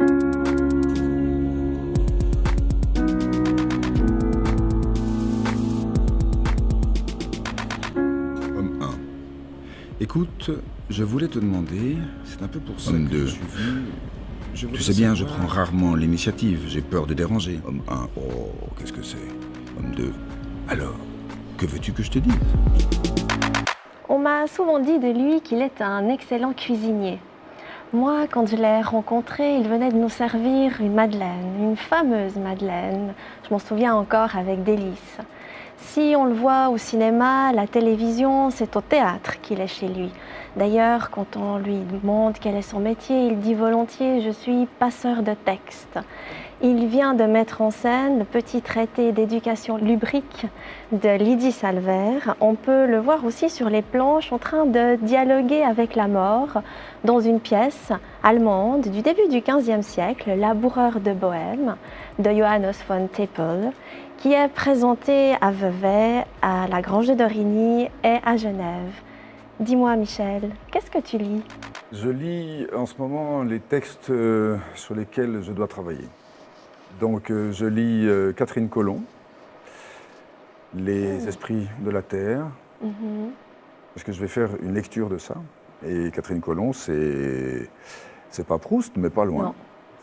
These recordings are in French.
Homme 1. Écoute, je voulais te demander, c'est un peu pour ça Homme que 2. je suis venu. Tu sais bien, je savoir- prends rarement l'initiative, j'ai peur de déranger. Homme 1, oh, qu'est-ce que c'est? Homme 2, alors, que veux-tu que je te dise? On m'a souvent dit de lui qu'il est un excellent cuisinier. Moi, quand je l'ai rencontré, il venait de nous servir une madeleine, une fameuse madeleine. Je m'en souviens encore avec délice. Si on le voit au cinéma, à la télévision, c'est au théâtre qu'il est chez lui. D'ailleurs, quand on lui demande quel est son métier, il dit volontiers « je suis passeur de texte ». Il vient de mettre en scène le petit traité d'éducation lubrique de Lydie Salver. On peut le voir aussi sur les planches en train de dialoguer avec la mort dans une pièce allemande du début du XVe siècle, Laboureur de Bohême, de Johannes von Teppel, qui est présentée à Vevey, à la Grange de Dorigny et à Genève. Dis-moi, Michel, qu'est-ce que tu lis? Je lis en ce moment les textes sur lesquels je dois travailler. Donc je lis Catherine Colomb, Les esprits de la terre, parce que je vais faire une lecture de ça. Et Catherine Colomb, c'est pas Proust, mais pas loin. Non.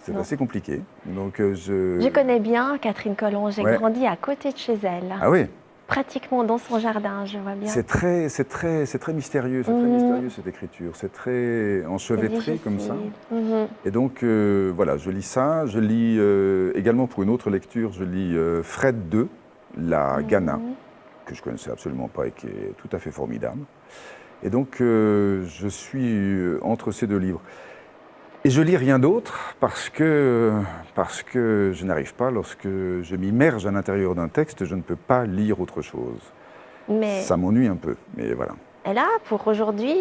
C'est Non. assez compliqué. Donc Je connais bien Catherine Colomb, j'ai Ouais. grandi à côté de chez elle, Ah oui, pratiquement dans son jardin, je vois bien. c'est très mystérieux, c'est très mystérieux cette écriture. C'est très enchevêtré comme ça. Mhm. Et donc, voilà, je lis ça. Je lis également pour une autre lecture, je lis Fred II, la Ghana, que je connaissais absolument pas et qui est tout à fait formidable. Et donc, je suis entre ces deux livres. Et je lis rien d'autre parce que je n'arrive pas, lorsque je m'immerge à l'intérieur d'un texte, je ne peux pas lire autre chose. Mais Ça m'ennuie un peu, mais voilà. et là, pour aujourd'hui,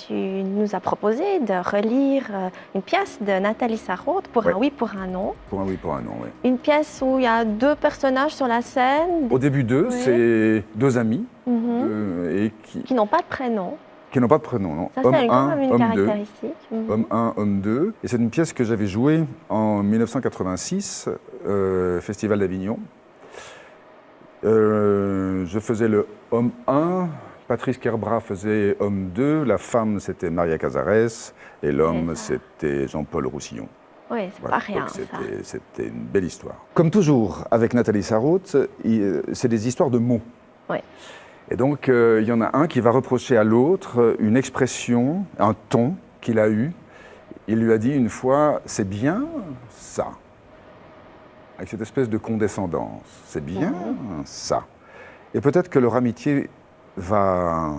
tu nous as proposé de relire une pièce de Nathalie Sarraute, Pour Ouais. un oui, pour un non. Pour un oui, pour un non, oui. Une pièce où il y a deux personnages sur la scène Au début d'eux, Oui. c'est deux amis et qui n'ont pas de prénom. qui n'ont pas de prénom, non. Ça, Homme c'est quand 1, même une homme 2. caractéristique. Homme 1, homme 2. Et c'est une pièce que j'avais jouée en 1986, Festival d'Avignon. Je faisais le homme 1, Patrice Kerbrat faisait homme 2, la femme c'était Maria Cazares et l'homme Ouais, ça. c'était Jean-Paul Roussillon. Oui, c'est Voilà, pas rien, donc ça. c'était une belle histoire. Comme toujours avec Nathalie Sarraute, c'est des histoires de mots. Ouais. Et donc, il y en a un qui va reprocher à l'autre une expression, un ton qu'il a eu. Il lui a dit une fois, c'est bien ça. Avec cette espèce de condescendance. C'est bien ça. Et peut-être que leur amitié va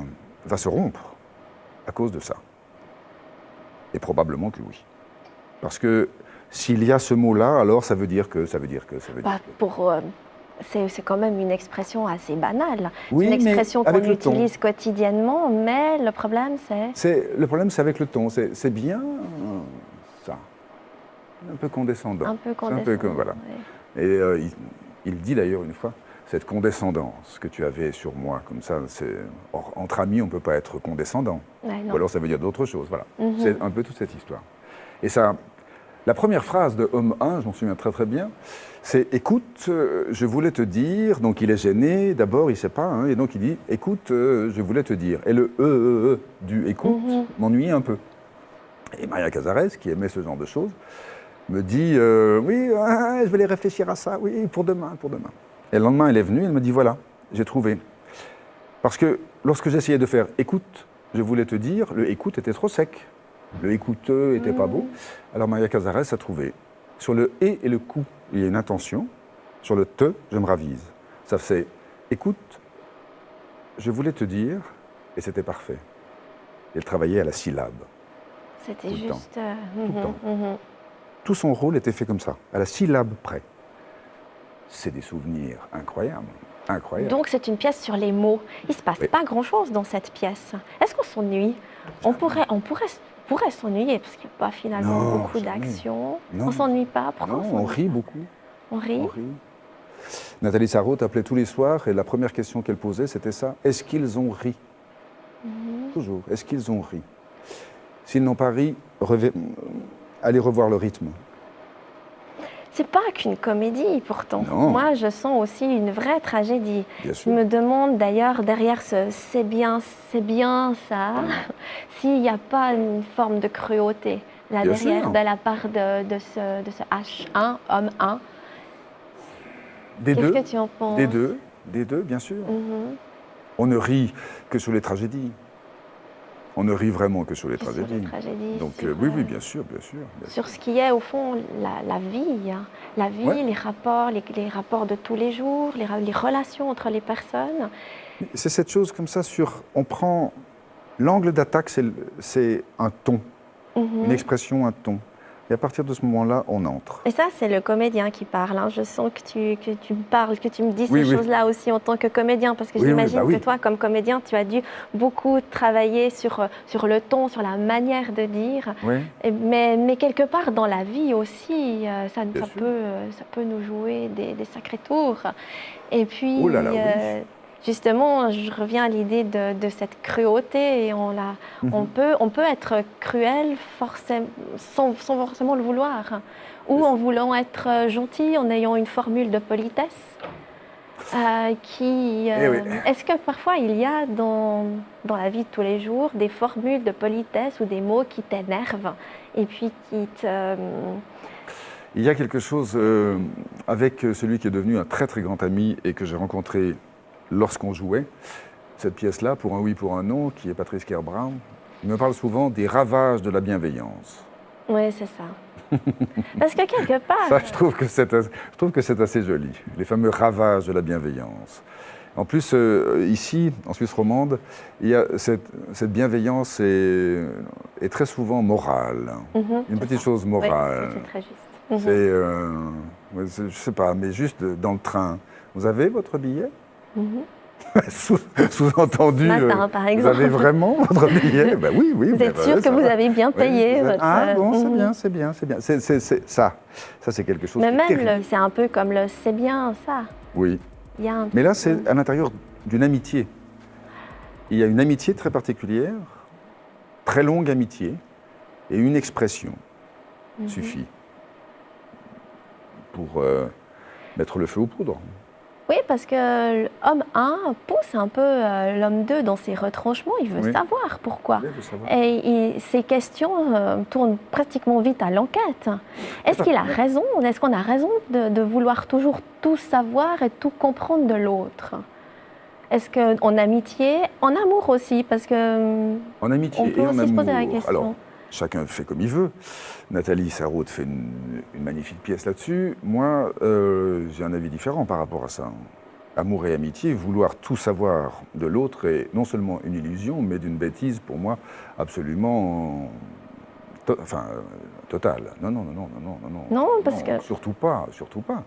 se rompre à cause de ça. Et probablement que oui. Parce que s'il y a ce mot-là, alors ça veut dire que. Bah, c'est quand même une expression assez banale. Oui, une mais expression qu'on avec le ton. utilise quotidiennement, mais le problème c'est... Le problème, c'est avec le ton. C'est bien ça. Un peu condescendant. Un peu C'est condescendant. voilà. Ouais. Et il dit d'ailleurs une fois, cette condescendance que tu avais sur moi, comme ça, entre amis, on ne peut pas être condescendant. Ouais, non. Ou alors ça veut dire d'autres choses. Voilà. C'est un peu toute cette histoire. Et ça, la première phrase de Homme 1, je m'en souviens très très bien, c'est « Écoute, je voulais te dire », donc il est gêné, d'abord il ne sait pas, hein, et donc il dit « Écoute, je voulais te dire ». Et le du « écoute » m'ennuyait un peu. Et Maria Cazares, qui aimait ce genre de choses, me dit oui, je vais aller réfléchir à ça, oui, pour demain, pour demain. Et le lendemain, elle est venue, elle me dit voilà, j'ai trouvé. Parce que lorsque j'essayais de faire écoute, je voulais te dire, le écoute était trop sec. Le écouteux était pas beau. Alors Maria Cazares a trouvé. Sur le et le coup, il y a une intention. Sur le te, je me ravise. Ça fait écoute, je voulais te dire, et c'était parfait. Elle travaillait à la syllabe. C'était Tout le temps. juste... Tout le temps. Tout son rôle était fait comme ça, à la syllabe près. C'est des souvenirs incroyables, incroyables. Donc c'est une pièce sur les mots. Il ne se passe Oui. pas grand-chose dans cette pièce. Est-ce qu'on s'ennuie? On pourrait s'ennuyer parce qu'il n'y a pas finalement Non, beaucoup jamais. d'action. Non. On ne s'ennuie pas. Pourquoi Non, on s'ennuie rit pas? beaucoup. On rit. On rit. Nathalie Sarraute appelait tous les soirs et la première question qu'elle posait, c'était ça. Est-ce qu'ils ont ri? Toujours. Est-ce qu'ils ont ri? S'ils n'ont pas ri, allez revoir le rythme. C'est pas qu'une comédie pourtant. Non. Moi, je sens aussi une vraie tragédie. Bien Je sûr. me demande d'ailleurs derrière ce c'est bien ça, s'il n'y a pas une forme de cruauté là Bien derrière sûr. de la part de ce H1, homme 1. Des Qu'est-ce deux, que tu en penses? des deux, bien sûr. Mhm. On ne rit que sur les tragédies. On ne rit vraiment que sur les Sur les tragédies. tragédies, Donc sur, oui, oui, bien sûr, bien sûr. Bien sûr. sur ce qui est au fond la vie, hein. La vie, Ouais. les rapports de tous les jours, les relations entre les personnes. C'est cette chose comme ça on prend l'angle d'attaque, c'est un ton, Mhm. une expression, un ton. Et à partir de ce moment-là, on entre. Et ça, c'est le comédien qui parle, hein. Je sens que tu me parles, que tu me dis Oui, ces oui. choses-là aussi en tant que comédien, parce que Oui, oui, j'imagine bah oui. que toi, comme comédien, tu as dû beaucoup travailler sur le ton, sur la manière de dire. Oui. Mais quelque part dans la vie aussi, ça Bien sûr. peut nous jouer des sacrés tours. Et puis, Oh là là, oui. justement, je reviens à l'idée de cette cruauté. Et on Mhm. peut être cruel sans forcément le vouloir. Ou Bien en voulant être gentil, en ayant une formule de politesse. Eh oui. Est-ce que parfois il y a dans la vie de tous les jours des formules de politesse ou des mots qui t'énervent et puis qui te... Il y a quelque chose avec celui qui est devenu un très très grand ami et que j'ai rencontré lorsqu'on jouait cette pièce-là, Pour un oui, pour un non, qui est Patrice Kerbram. Il me parle souvent des ravages de la bienveillance. Oui, c'est ça. Parce que quelque part... Ça, je trouve que c'est assez joli, les fameux ravages de la bienveillance. En plus, ici, en Suisse romande, il y a cette bienveillance est très souvent morale. Mhm, Une c'est petite ça. chose Oui, morale. c'est très juste. Mhm. Je ne sais pas, mais juste dans le train. Vous avez votre billet? Mhm. Sous-entendu, Ce matin, par vous exemple. avez vraiment votre billet? Ben oui, oui. Vous êtes sûr que vous avez bien payé votre... Ah bon, c'est Mhm. bien, c'est bien, c'est bien. Ça c'est quelque chose Mais qui est même, terrible. c'est un peu comme le c'est bien ça. Oui, Il y a un mais là, truc, c'est à l'intérieur d'une amitié. Il y a une amitié très particulière, très longue amitié, et une expression suffit pour mettre le feu aux poudres. Oui, parce que l'homme 1 pousse un peu l'homme 2 dans ses retranchements. Il veut Oui. savoir pourquoi. Oui, il veut savoir. Et ces questions tournent pratiquement vite à l'enquête. Est-ce qu'il a raison? Est-ce qu'on a raison de vouloir toujours tout savoir et tout comprendre de l'autre? Est-ce qu'en amitié, en amour aussi, parce que En amitié on peut et en aussi se poser la amour. question. Alors, chacun fait comme il veut. Nathalie Sarraute fait une magnifique pièce là-dessus. Moi, j'ai un avis différent par rapport à ça. Amour et amitié, vouloir tout savoir de l'autre est non seulement une illusion, mais d'une bêtise pour moi absolument totale. Non, non, non, non, non, non, non. Non, parce que- Surtout pas, surtout pas.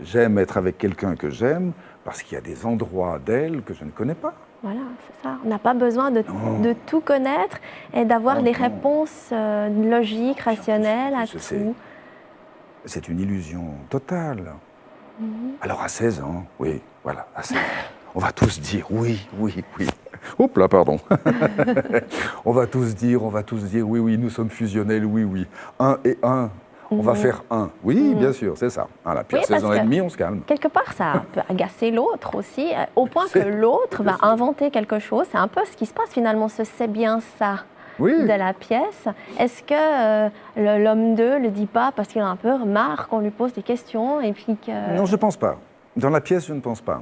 J'aime être avec quelqu'un que j'aime parce qu'il y a des endroits d'elle que je ne connais pas. Voilà, c'est ça. On n'a pas besoin de tout connaître et d'avoir Non, les non. réponses logiques, rationnelles à Je sais. tout. C'est une illusion totale. Alors à 16 ans, oui, voilà, à 16 ans, on va tous dire oui, oui, oui. Hop là, pardon. on va tous dire oui, oui, nous sommes fusionnels, oui, oui. 1 et 1, on va faire 1. Oui, bien sûr, c'est ça. Voilà, puis Oui, à 16 parce ans et que- demi, on se calme. Quelque part, ça peut agacer l'autre aussi, au point que l'autre va inventer quelque chose. C'est un peu ce qui se passe finalement, ce c'est bien ça Oui, de la pièce. Est-ce que l'homme 2 le dit pas parce qu'il a un peu marre qu'on lui pose des questions et puis que... non, je ne pense pas. Dans la pièce, je ne pense pas.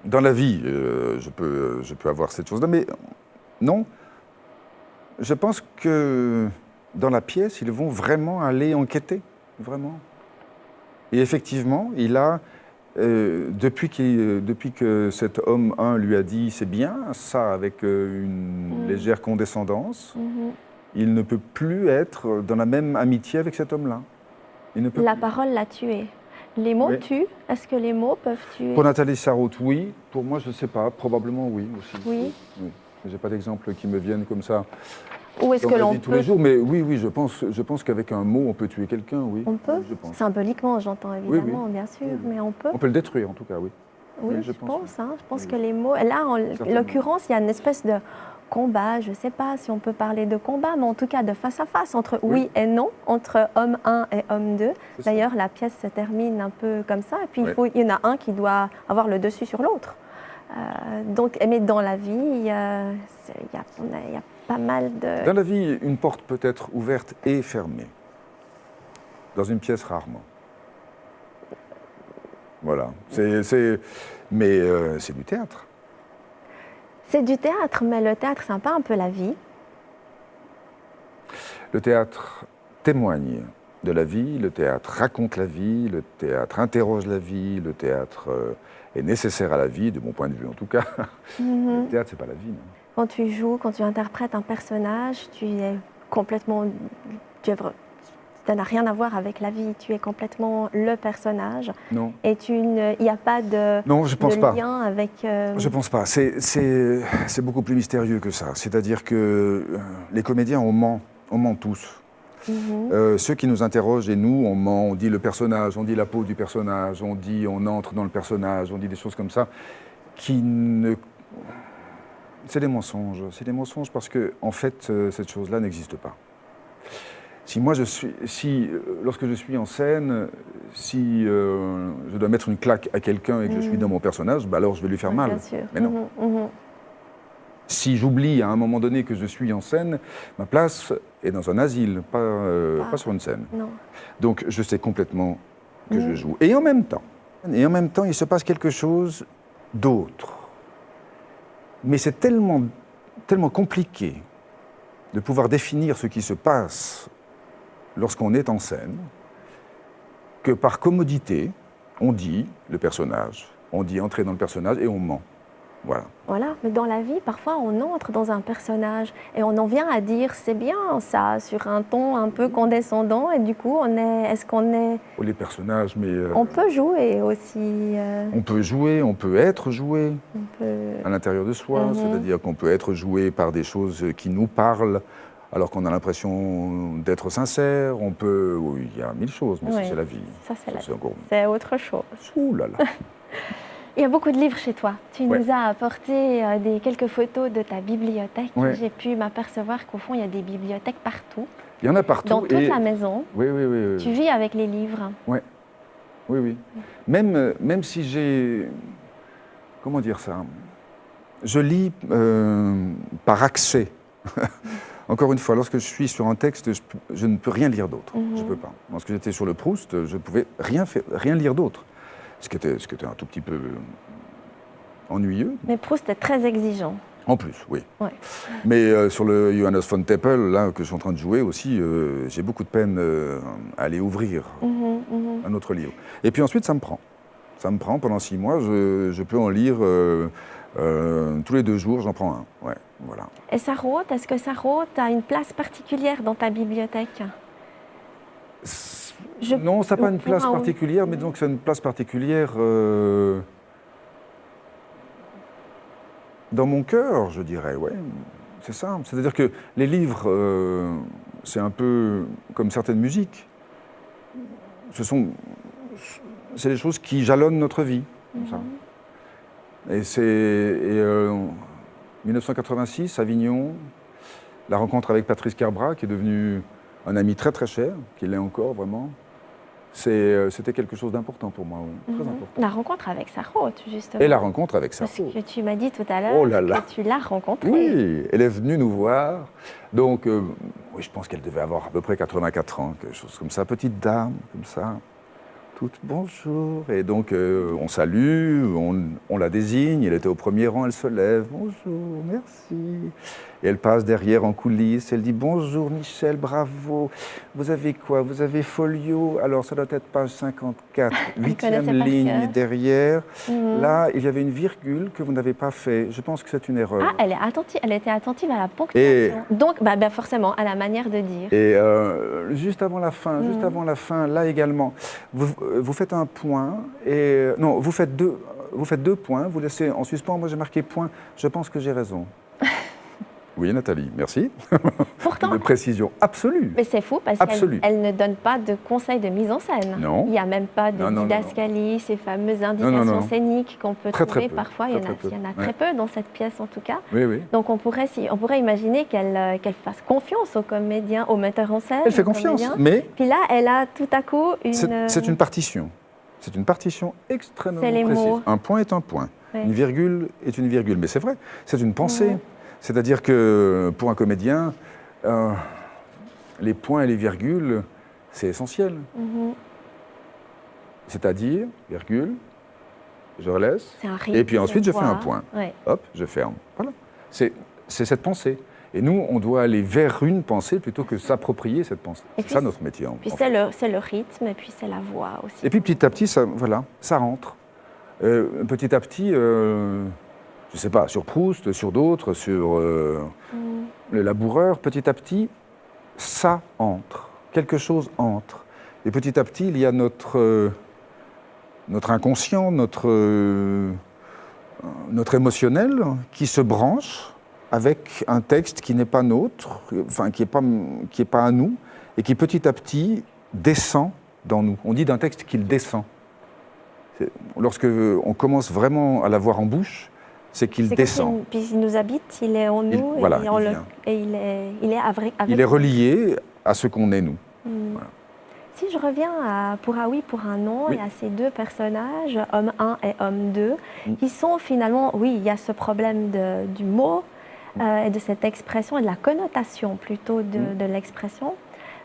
Dans la vie, je peux avoir cette chose-là, mais non. Je pense que dans la pièce, ils vont vraiment aller enquêter, vraiment. Et effectivement, il a, depuis que cet homme 1 lui a dit c'est bien, ça avec une légère condescendance, Mhm. il ne peut plus être dans la même amitié avec cet homme-là. Il ne peut La plus. parole l'a tué. Les mots Oui. tuent. Est-ce que les mots peuvent tuer? Pour Nathalie Sarraute, oui. Pour moi, je ne sais pas. Probablement oui aussi. Oui. Je n'ai pas d'exemple qui me viennent comme ça Ou est-ce dans que ma l'on vie tous peut... les jours. Mais oui, oui, je pense qu'avec un mot, on peut tuer quelqu'un, oui. On peut? Je pense. Symboliquement, j'entends évidemment, bien sûr, Oui, oui. mais on peut. On peut le détruire, en tout cas, oui. Oui, Oui, je pense. oui. Je pense Oui, que oui. les mots... Là, en Certainement. l'occurrence, il y a une espèce de combat, je ne sais pas si on peut parler de combat, mais en tout cas de face à face, entre oui et non, entre homme 1 et homme 2. D'ailleurs, la pièce se termine un peu comme ça, et puis il y en a un qui doit avoir le dessus sur l'autre. Mais dans la vie, il y a pas mal de... Dans la vie, une porte peut être ouverte et fermée. Dans une pièce, rarement. Voilà. Mais c'est du théâtre. C'est du théâtre, mais le théâtre, c'est pas un peu la vie. Le théâtre témoigne de la vie, le théâtre raconte la vie, le théâtre interroge la vie, le théâtre est nécessaire à la vie, de mon point de vue en tout cas. Le théâtre, c'est pas la vie. Non. Quand tu joues, quand tu interprètes un personnage, tu es complètement... Ça n'a rien à voir avec la vie, tu es complètement le personnage. Non. Et il n'y a pas de, non, je pense pas. lien avec... Je pense pas. C'est beaucoup plus mystérieux que ça. C'est-à-dire que les comédiens, on ment tous. Ceux qui nous interrogent et nous, on ment, on dit le personnage, on dit la peau du personnage, on entre dans le personnage, on dit des choses comme ça, qui ne... C'est des mensonges. C'est des mensonges parce que, en fait, cette chose-là n'existe pas. Lorsque je suis en scène, si je dois mettre une claque à quelqu'un et que je suis dans mon personnage, bah alors je vais lui faire mal. Bien sûr. Mais non. Si j'oublie à un moment donné que je suis en scène, ma place est dans un asile, pas sur une scène. Non. Donc je sais complètement que je joue. Et en même temps, il se passe quelque chose d'autre. Mais c'est tellement compliqué de pouvoir définir ce qui se passe lorsqu'on est en scène, que par commodité, on dit le personnage, on dit entrer dans le personnage et on ment. Voilà. Voilà, mais dans la vie, parfois on entre dans un personnage et on en vient à dire c'est bien ça, sur un ton un peu condescendant, et du coup, est-ce qu'on est... Oh, les personnages, mais... On peut jouer aussi. On peut jouer, on peut être joué à l'intérieur de soi, c'est-à-dire qu'on peut être joué par des choses qui nous parlent, alors qu'on a l'impression d'être sincère. On peut... Oui, il y a mille choses, mais ça, c'est la vie. Ça, c'est la vie. C'est autre chose. Ouh là là. Il y a beaucoup de livres chez toi. Tu nous as apporté quelques photos de ta bibliothèque. J'ai pu m'apercevoir qu'au fond, il y a des bibliothèques partout. Il y en a partout. Dans toute la maison. Oui. Tu vis avec les livres. Oui. Même si j'ai... Comment dire ça? Je lis par accès. Encore une fois, lorsque je suis sur un texte, je ne peux rien lire d'autre. Je ne peux pas. Lorsque j'étais sur le Proust, je ne pouvais rien lire d'autre. Ce qui était un tout petit peu ennuyeux. Mais Proust est très exigeant. En plus, oui. Ouais. Mais sur le Johannes von Teppel, là, que je suis en train de jouer aussi, j'ai beaucoup de peine à aller ouvrir un autre livre. Et puis ensuite, ça me prend. Ça me prend pendant 6 mois. Je peux en lire tous les 2 jours, j'en prends un. Ouais, voilà. Et Sarraute, est-ce que Sarraute a une place particulière dans ta bibliothèque? Non, ça n'a pas une place particulière, mais disons que c'est une place particulière dans mon cœur, je dirais, ouais. C'est ça. C'est-à-dire que les livres, c'est un peu comme certaines musiques. C'est des choses qui jalonnent notre vie, comme ça. Et 1986, Avignon, la rencontre avec Patrice Kerbrat, qui est devenu un ami très très cher, qui l'est encore vraiment. C'était quelque chose d'important pour moi, oui. Très important. La rencontre avec Sarraute, justement. Et la rencontre avec Sarraute. Parce que tu m'as dit tout à l'heure que tu l'as rencontrée. Oui, elle est venue nous voir. Donc, oui, je pense qu'elle devait avoir à peu près 84 ans, quelque chose comme ça. Petite dame, comme ça. Toute bonjour. Et donc, on salue, on la désigne. Elle était au premier rang, elle se lève. Bonjour, merci. Et elle passe derrière en coulisses, elle dit « Bonjour Michel, bravo, vous avez quoi? Vous avez Folio? Alors ça doit être page 54, 8e ligne derrière. Là, il y avait une virgule que vous n'avez pas fait. Je pense que c'est une erreur. » Ah, elle était attentive à la ponctuation. Donc, forcément, à la manière de dire. Et juste avant la fin, là également, vous faites un point, et non, vous faites 2 points, vous laissez en suspens. Moi j'ai marqué point, je pense que j'ai raison. Oui, Nathalie, merci. Pourtant, De précision absolue. mais c'est fou parce Absolue. qu'elle ne donne pas de conseils de mise en scène. Non. Il n'y a même pas de Non, non, non, didascalie, ces fameuses non, indications non. scéniques qu'on peut Très, trouver très peu. parfois. Très, Il y en a, très peu. il y en a Ouais. très peu dans cette pièce en tout cas. Oui, oui. Donc on pourrait imaginer qu'elle fasse confiance aux comédiens, aux metteurs en scène. Elle fait aux confiance, comédiens. mais Puis là, elle a tout à coup c'est une partition. C'est une partition extrêmement C'est les précise. mots. Un point est un point. Ouais. Une virgule est une virgule. Mais c'est vrai, c'est une pensée. Mhm. C'est-à-dire que pour un comédien, les points et les virgules, c'est essentiel. Mhm. C'est-à-dire, virgule, je relaisse, C'est un rythme. et puis ensuite je fais un voix. point. Ouais. Hop, je ferme. Voilà. C'est cette pensée. Et nous, on doit aller vers une pensée plutôt que s'approprier cette pensée. Et C'est puis ça notre métier. Puis en c'est fait. le rythme et puis c'est la voix aussi. Et puis petit à petit, ça, voilà, ça rentre. Petit à petit, je ne sais pas, sur Proust, sur d'autres, sur Mhm. le laboureur, petit à petit, ça entre. Quelque chose entre. Et petit à petit, il y a notre inconscient, notre émotionnel qui se branche avec un texte qui n'est pas nôtre, enfin qui est pas à nous, et qui petit à petit descend dans nous. On dit d'un texte qu'il descend. Lorsque on commence vraiment à l'avoir en bouche, c'est qu'il C'est descend. puis il nous habite, il est en nous Voilà, et, on il le- vient. et il est avec Il est nous. relié à ce qu'on est nous. Hmm. Voilà. Si je reviens à Pour un oui, pour un non, Oui. et à ces deux personnages, homme 1 et homme 2, Mm. qui sont finalement, oui, il y a ce problème du mot et de cette expression et de la connotation plutôt de l'expression,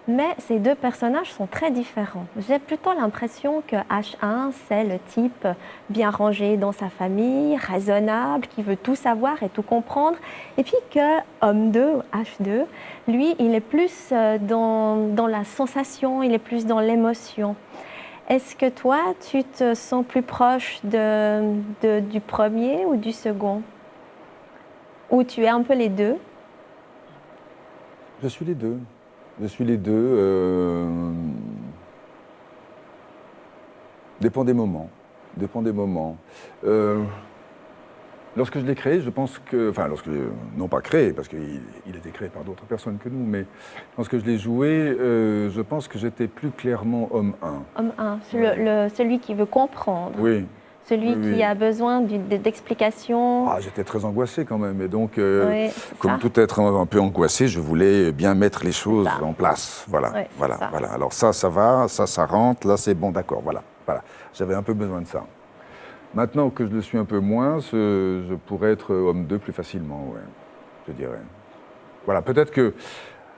mais ces deux personnages sont très différents. J'ai plutôt l'impression que H1, c'est le type bien rangé dans sa famille, raisonnable, qui veut tout savoir et tout comprendre, et puis que homme 2, H2, lui, il est plus dans la sensation, il est plus dans l'émotion. Est-ce que toi, tu te sens plus proche du premier ou du second? Ou tu es un peu les deux? Je suis les deux. Je suis les deux. Dépend des moments. Dépend des moments. Lorsque je l'ai créé, je pense que... Enfin, non pas créé, parce qu'il a été créé par d'autres personnes que nous, mais lorsque je l'ai joué, je pense que j'étais plus clairement homme 1. Homme 1, celui qui veut comprendre, Oui. celui Oui, qui oui. a besoin d'explications. Ah, j'étais très angoissé quand même. Et donc, Oui, c'est comme ça. tout être un peu angoissé, je voulais bien mettre les choses ça. en place. Voilà, Ouais, c'est voilà, ça. voilà. Alors ça va, ça rentre, là c'est bon, d'accord, voilà. J'avais un peu besoin de ça. Maintenant que je le suis un peu moins, je pourrais être homme 2 plus facilement, ouais, je dirais. Voilà, peut-être que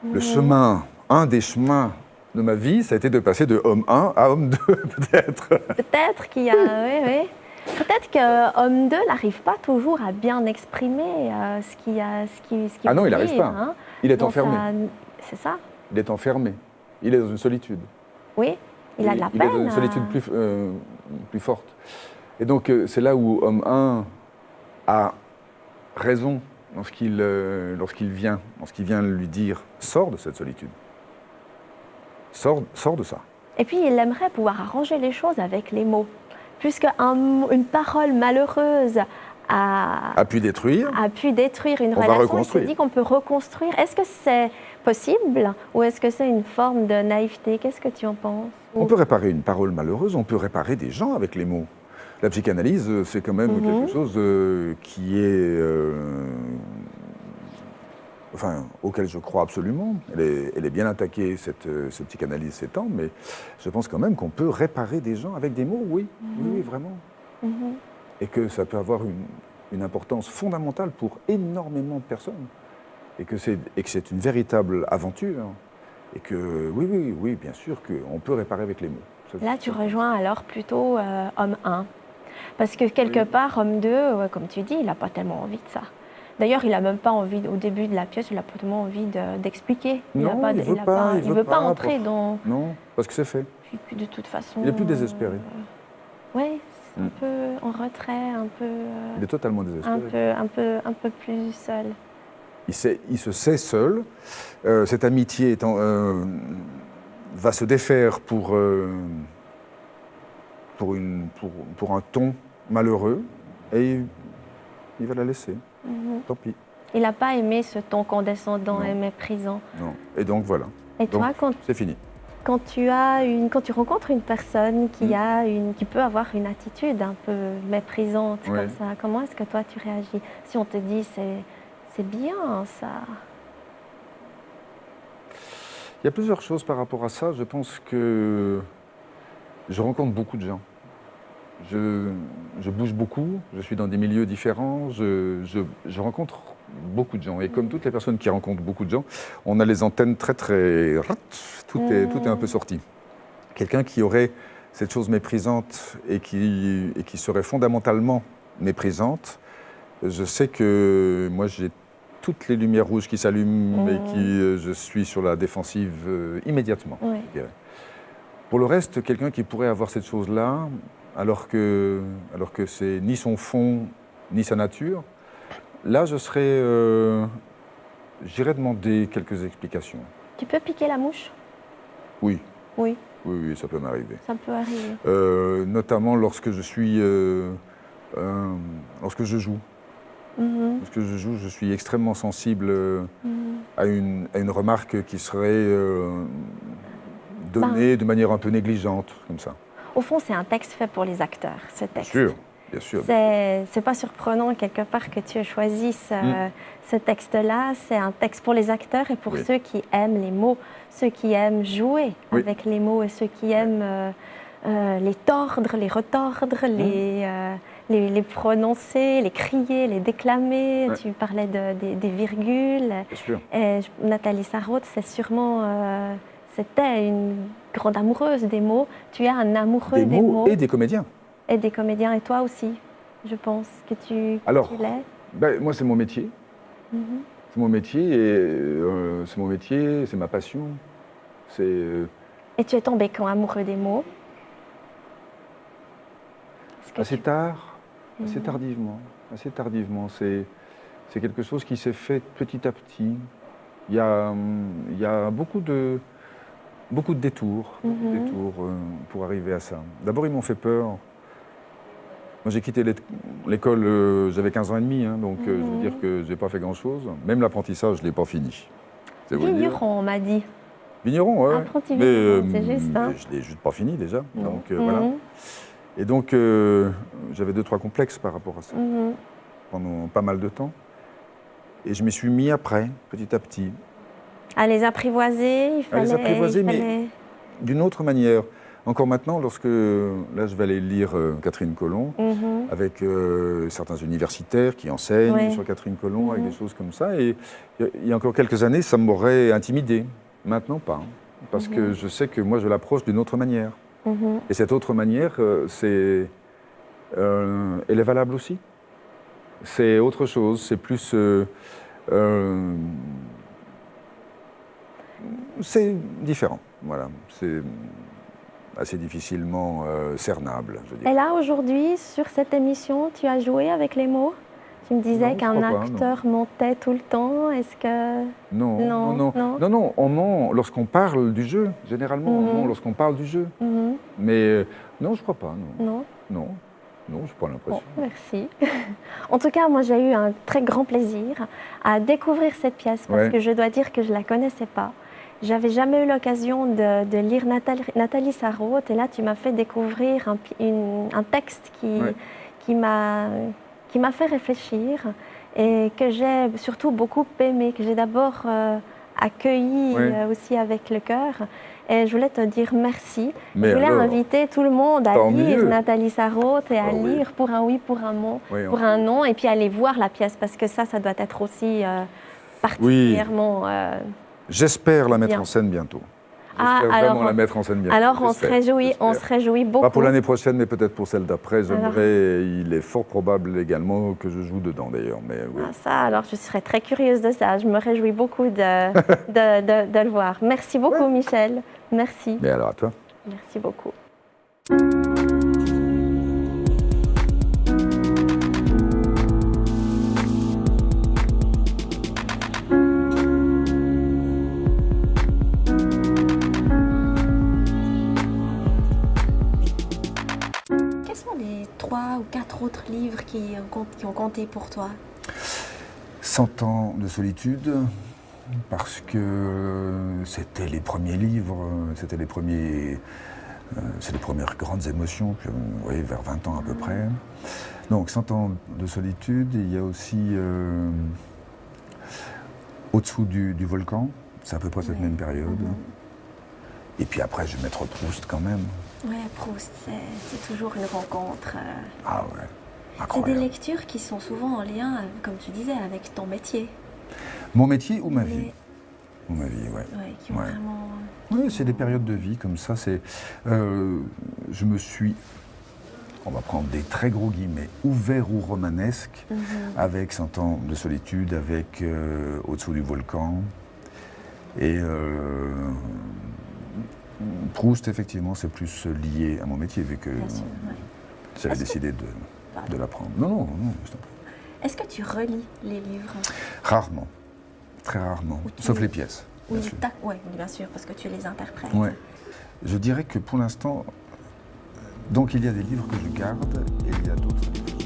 le chemin, un des chemins de ma vie, ça a été de passer de homme 1 à homme 2, peut-être. Peut-être qu'il y a... oui, oui. Peut-être que homme 2 n'arrive pas toujours à bien exprimer ce qu'il Ah non, veut il n'arrive dire, pas. hein, Il est dans enfermé. C'est ça, Il est enfermé. Il est dans une solitude. oui. Il a de la Il peine. est dans une solitude plus forte. Et donc, c'est là où homme 1 a raison lorsqu'il vient lui dire « sors de cette solitude ». Sors de ça. Et puis, il aimerait pouvoir arranger les choses avec les mots. Puisque une parole malheureuse A pu détruire. a pu détruire une On va relation, il se reconstruire. dit qu'on peut reconstruire. Est-ce que c'est possible ou est-ce que c'est une forme de naïveté? Qu'est-ce que tu en penses? On peut réparer une parole malheureuse, on peut réparer des gens avec les mots. La psychanalyse, c'est quand même quelque chose qui est... auquel je crois absolument. Elle est bien attaquée, cette psychanalyse, ces temps, mais je pense quand même qu'on peut réparer des gens avec des mots, oui, oui, vraiment. Mhm. Et que ça peut avoir une importance fondamentale pour énormément de personnes. Et que c'est une véritable aventure. Et que, oui, bien sûr qu'on peut réparer avec les mots. Ça, Là, tu rejoins alors plutôt homme 1. Parce que quelque part, homme 2, comme tu dis, il n'a pas tellement envie de ça. D'ailleurs, il n'a même pas envie, au début de la pièce, il n'a pas tellement envie d'expliquer. Non, il ne veut pas entrer dans... Non, parce que c'est fait. Puis de toute façon... Il est plus désespéré. Oui, c'est un peu en retrait, un peu... Il est totalement désespéré. un peu plus seul. Il se sait seul. Cette amitié va se défaire pour un ton malheureux et il va la laisser. Mhm. Tant pis. Il n'a pas aimé ce ton condescendant Non. et méprisant. Non. Et donc voilà. Et Donc, toi, c'est fini. quand tu rencontres une personne qui peut avoir une attitude un peu méprisante Ouais. comme ça, comment est-ce que toi tu réagis? Si on te dit c'est bien ça. Il y a plusieurs choses par rapport à ça. Je pense que je rencontre beaucoup de gens. Je bouge beaucoup, je suis dans des milieux différents, je rencontre beaucoup de gens. Et comme toutes les personnes qui rencontrent beaucoup de gens, on a les antennes très très... Tout est un peu sorti. Quelqu'un qui aurait cette chose méprisante et qui serait fondamentalement méprisante, je sais que moi j'ai toutes les lumières rouges qui s'allument et je suis sur la défensive immédiatement. Oui. Je dirais. Pour le reste, quelqu'un qui pourrait avoir cette chose-là, alors que c'est ni son fond, ni sa nature, là, j'irais demander quelques explications. Tu peux piquer la mouche? Oui, Oui, oui, ça peut m'arriver. ça peut arriver. Notamment lorsque je suis, lorsque je joue. Mhm, Lorsque je joue, je suis extrêmement sensible mhm. à une remarque qui serait donnée de manière un peu négligente, comme ça. Au fond, c'est un texte fait pour les acteurs, ce Bien texte. sûr, bien sûr. C'est pas surprenant quelque part que tu aies choisi ce texte-là. C'est un texte pour les acteurs et pour Oui. ceux qui aiment les mots, ceux qui aiment jouer Oui. avec les mots et ceux qui aiment les tordre, les retordre, les prononcer, les crier, les déclamer. Ouais. Tu parlais des virgules. Bien sûr. Et Nathalie Sarraute, c'était une grande amoureuse des mots. Tu es un amoureux des mots et des comédiens. et des comédiens. Et toi aussi, je pense que tu Alors, l'es. Ben, moi, c'est mon métier. Mhm. C'est mon métier et c'est mon métier, c'est ma passion. C'est Et tu es tombé quand amoureux des mots? Est-ce que assez tu- tard, assez Mhm. tardivement, assez tardivement. C'est quelque chose qui s'est fait petit à petit. Il y a beaucoup de détours, Mhm. pour arriver à ça. D'abord, ils m'ont fait peur. Moi, j'ai quitté l'école, j'avais 15 ans et demi, hein, donc je veux dire que je n'ai pas fait grand-chose. Même l'apprentissage, je ne l'ai pas fini. C'est vous dire. Vigneron, on m'a dit. Vigneron, ouais. Apprenti Mais, vigneron, c'est juste, hein. mais je ne l'ai juste pas fini déjà. Non. Donc, voilà. Mhm. Et donc, j'avais 2-3 complexes par rapport à ça Mhm. pendant pas mal de temps. Et je m'y suis mis après, petit à petit, À les apprivoiser, il À les fallait... apprivoiser, il mais- fallait- d'une autre manière. Encore maintenant, là, je vais aller lire Catherine Colomb, Mhm. avec certains universitaires qui enseignent Ouais. sur Catherine Colomb, avec Mhm. des choses comme ça. Et il y a encore quelques années, ça m'aurait intimidé. Maintenant, pas. Hein, parce que je sais que moi, je l'approche d'une autre manière. Mhm. Et cette autre manière, elle est valable aussi. C'est autre chose, c'est plus... c'est différent, voilà. C'est assez difficilement cernable, je Et dirais. là, aujourd'hui, sur cette émission, tu as joué avec les mots? Tu me disais Non, je qu'un crois pas, acteur montait tout le temps. Est-ce que... Non, Non, non, non. non, non, on ment lorsqu'on parle du jeu, généralement, on ment lorsqu'on parle du jeu. Mhm. Mais non, je crois pas, non. Non? Non, non, je n'ai pas Bon, l'impression. merci. En tout cas, moi, j'ai eu un très grand plaisir à découvrir cette pièce parce Ouais. que je dois dire que je ne la connaissais pas. J'avais jamais eu l'occasion de lire Nathalie Sarraute et là, tu m'as fait découvrir un texte Ouais. qui m'a fait réfléchir et que j'ai surtout beaucoup aimé, que j'ai d'abord accueilli Ouais. aussi avec le cœur. Et je voulais te dire merci. Mais Je voulais alors, inviter tout le monde à tant lire mieux. Nathalie Sarraute et à Ah oui. lire Pour un oui, pour un non, oui, pour un non, et puis aller voir la pièce parce que ça doit être aussi particulièrement. j'espère la mettre Bien. en scène bientôt. Ah, J'espère alors, vraiment la mettre en scène bientôt. Alors on se j'espère. réjouit beaucoup. Pas pour l'année prochaine, mais peut-être pour celle d'après. Alors. J'aimerais, il est fort probable également que je joue dedans d'ailleurs. Mais oui. Ah, ça, alors je serais très curieuse de ça. Je me réjouis beaucoup de le voir. Merci beaucoup, Michel. Merci. Mais alors à toi. Merci beaucoup. Quels sont les 3 ou 4 autres livres qui ont compté pour toi? 100 ans de solitude, parce que c'était les premiers livres, c'était les premières grandes émotions, puis, vous voyez, vers 20 ans à peu près. Donc 100 ans de solitude, il y a aussi Au-dessous du volcan, c'est à peu près cette même période. Et puis après, je vais mettre Proust quand même. Oui, Proust, c'est toujours une rencontre. Ah ouais, C'est incroyable. des lectures qui sont souvent en lien, comme tu disais, avec ton métier. Mon métier ou ma Mais- vie? Ou ma vie, ouais. Ouais, qui ont Ouais. vraiment... Oui, c'est des périodes de vie comme ça. Je me suis, on va prendre des très gros guillemets, ouvert ou romanesque, avec 100 ans de solitude, avec Au-dessous du volcan. Et Proust, effectivement, c'est plus lié à mon métier, vu que Bien sûr, ouais. j'avais Est-ce que- décidé de Pardon. l'apprendre. Non, non, non, je t'en prie. Est-ce que tu relis les livres? Rarement, très rarement, Ou tu- sauf les pièces. Oui, bien sûr. bien sûr, parce que tu les interprètes. Ouais. Je dirais que pour l'instant, donc il y a des livres que je garde et il y a d'autres livres